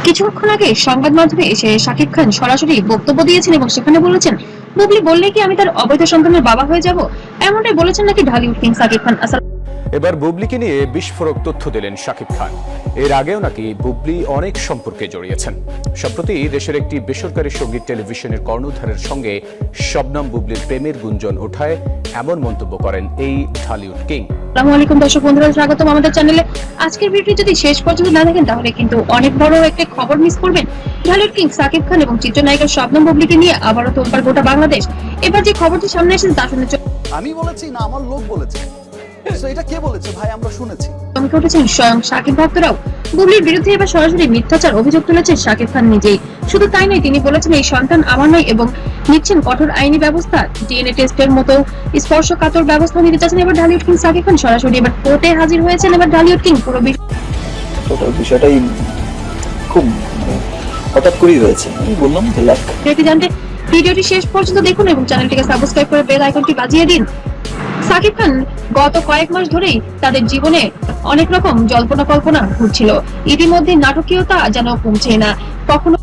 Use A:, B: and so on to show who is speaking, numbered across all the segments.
A: কিছুক্ষণ আগে সংবাদ মাধ্যমে এসে শাকিব খান সরাসরি বক্তব্য দিয়েছেন এবং সেখানে বলেছেন, বুবলি বললে কি আমি তার অবৈধ সন্তানের বাবা হয়ে যাব? এমনটাই বলেছেন নাকি ঢালিউড কিং শাকিব খান।
B: এবার বুবলিকে নিয়ে বিস্ফোরক তথ্য দিলেন শাকিব খান। এর আগেও নাকি বুবলি অনেক সম্পর্কে জড়িয়েছেন। সম্প্রতি দেশের একটি বেসরকারি সঙ্গীত টেলিভিশনের কর্ণধারের সঙ্গে শবনম বুবলির প্রেমের গুঞ্জন ওঠায় এমন মন্তব্য করেন এই ঢালিউড কিং।
A: আসসালামু আলাইকুম দর্শক বন্ধুরা, স্বাগতম আমাদের চ্যানেলে। আজকের ভিডিওটি যদি শেষ পর্যন্ত না দেখেন তাহলে কিন্তু অনেক বড় একটা খবর মিস করবেন। ঢালিউড কিং শাকিব খান এবং চিত্রনায়িকা শবনম বুবলিকে নিয়ে আবারও তোলপাড় গোটা বাংলাদেশ। এবার যে খবরটি সামনে এসেছে তা শুনে
C: আমি বলেছি না আমার লোক বলেছে, তো এটা কে বলেছে ভাই? আমরা শুনেছি।
A: চমকে উঠেছেন স্বয়ং শাকিব ভক্তরাও। বুবলির বিরুদ্ধে এবার সরাসরি মিথ্যাচার অভিযোগ তুলেছেন শাকিব খান নিজেই। শুধু তাই নয়, তিনি বলেছেন এই সন্তান আমার নয় এবং নিচ্ছেন কঠোর আইনি ব্যবস্থা, ডিএনএ টেস্টের মতো স্পর্শকাতর ব্যবস্থা নিতে চাচ্ছেন। এবার ঢালিউড কিং শাকিব খান সরাসরি এবার কোর্টে হাজির হয়েছেন। এবার ঢালিউড কিং পুরো
D: বিষয়টাই খুব হঠাৎ করেই হয়েছে। আমি বললাম যে লাখ
A: বিষয়টি জানতে ভিডিওটি শেষ পর্যন্ত দেখুন এবং চ্যানেলটিকে সাবস্ক্রাইব করে বেল আইকনটি বাজিয়ে দিন। শাকিব খান গত কয়েক মাস ধরেই তাদের জীবনে অনেক রকম জল্পনা কল্পনা ঘুরছিল। ইতিমধ্যে নাটকীয়তা যেন কমছে না। কখনো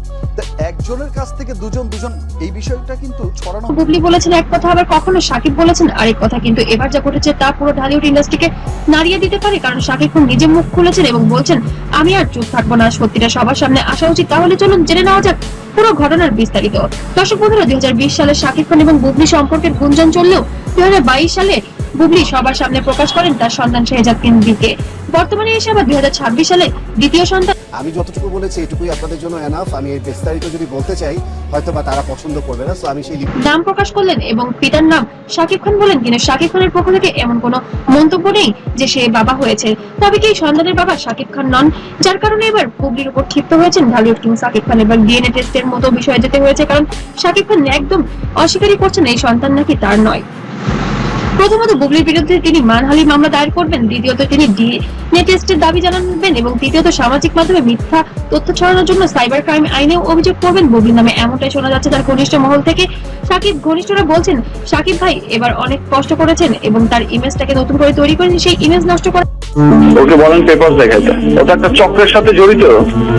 C: একজনের কাছ থেকে দুজন এই বিষয়টা কিন্তু ছড়ানো।
A: বুবলি বলেছেন এক কথা, আবার কখনো শাকিব বলেছেন আরেক কথা। কিন্তু এবার যা ঘটেছে তা পুরো ঢালিউড ইন্ডাস্ট্রিকে নাড়িয়ে দিতে পারে, কারণ শাকিব খান নিজে মুখ খুলেছেন এবং বলছেন আমি আর চুপ থাকবো না, সত্যিটা সবার সামনে আসা উচিত। তাহলে চলুন জেনে নেওয়া যাক পুরো ঘটনার বিস্তারিত। দর্শক বন্ধুরা, 2020 সালে শাকিব খান এবং বুবলি সম্পর্কের গুঞ্জন চললেও 2022 সালে বুবলি সবার সামনে প্রকাশ করেন তার সন্তান শেহজাদ কিংবিকে। বর্তমানে এসে আবার 2026 সালে দ্বিতীয় সন্তান।
E: আমি যতটুকু বলেছি এটুকুই আপনাদের জন্য এনাফ। আমি এর বিস্তারিত যদি বলতে চাই হয়তো বা তারা পছন্দ করবে না, সো আমি সেই
A: নাম প্রকাশ করলেন এবং পিতার নাম শাকিব খান বলেন। কিন্তু শাকিব খানের পক্ষ থেকে এমন কোনো মন্তব্য নেই যে সে বাবা হয়েছে। তবে কি সন্তানের বাবা শাকিব খান নন, যার কারণে এবার বুবলির উপর ক্ষিপ্ত হয়েছেন ঢালিউড কিং শাকিব খান। এবার ডিএনএ টেস্টের মতো বিষয়ে যেতে হয়েছে, কারণ শাকিব খান একদম অস্বীকারই করছেন এই সন্তান নাকি তার নয়। প্রথমত বুবলির বিরুদ্ধে তিনি মানহানি মামলা দায়ের করবেন, দ্বিতীয়ত তিনি ডিএনএ টেস্টের দাবি জানাবেন এবং তৃতীয়ত সামাজিক মাধ্যমে মিথ্যা তথ্য ছড়ানোর জন্য সাইবার ক্রাইম আইনেও অভিযোগ করবেন বুবলির নামে। এমনটাই শোনা যাচ্ছে তার ঘনিষ্ঠ মহল থেকে। শাকিব ঘনিষ্ঠরা বলছেন শাকিব ভাই এবার অনেক কষ্ট করেছেন এবং তার ইমেজটাকে নতুন করে তৈরি করেছেন, সেই ইমেজ নষ্ট করে
F: ওকে বলেন পেপার দেখাইতে। ওটা একটা চক্রের সাথে জড়িত।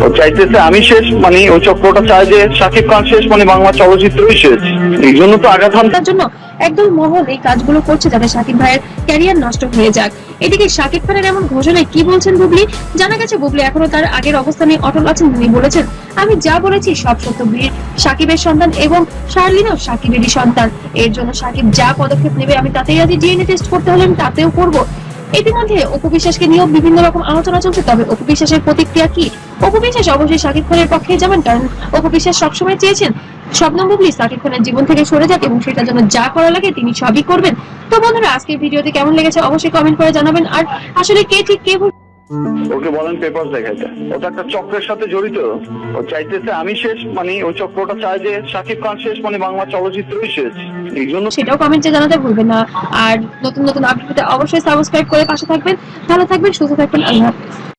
F: ও চাইতেছে আমি শেষ, মানে ওই চক্রটা চায় যে শাকিব খান শেষ, মানে বাংলা চলচ্চিত্রই শেষ। এই জন্য তো আঘাত
A: তার জন্য একদম মহল এই কাজগুলো করছে যাতে শাকিব ভাইয়ের ক্যারিয়ার নষ্ট হয়ে যাক। এদিকে শাকিব খানের এমন ঘোষণায় কি বলছেন বুবলি? জানা গেছে বুবলি এখনো তার আগের অবস্থানে অটল আছেন। তিনি বলেছেন আমি যা বলেছি সব সত্য। বীর শাকিবের সন্তান এবং শার্লিনও শাকিবেরই সন্তান। এর জন্য শাকিব যা পদক্ষেপ নেবে আমি তাতেই রাজি। ডিএনএ টেস্ট করতে হলে আমি তাতেও করবো। ইতিমধ্যে অপু বিশ্বাসকে নিয়েও বিভিন্ন রকম আলোচনা চলছে। তবে অপু বিশ্বাসের প্রতিক্রিয়া কি? অপু বিশ্বাস অবশ্যই শাকিব খানের পক্ষে যাবেন, কারণ অপু বিশ্বাস সবসময় চেয়েছেন শবনম বুবলি শাকিব খানের জীবন থেকে সরে যাক এবং সেটার জন্য যা করা লাগে তিনি সবই করবেন। তো বন্ধুরা, আজকের ভিডিওটি কেমন লেগেছে অবশ্যই কমেন্ট করে জানাবেন। আর আসলে কে ঠিক কে ভুল
F: ওকে বলেন পেপার দেখাইতে। ওটা একটা চক্রের সাথে জড়িত। ও চাইতেছে আমি শেষ, মানে ওই চক্রটা চায় যে শাকিব খান শেষ, মানে বাংলা চলচ্চিত্রই শেষ। এই জন্য
A: সেটাও কমেন্টে জানাতে ভুলবেন না। আর নতুন নতুন আপডেট অবশ্যই সাবস্ক্রাইব করে পাশে থাকবেন। ভালো থাকবেন, সুস্থ থাকবেন। আল্লাহ হাফেজ।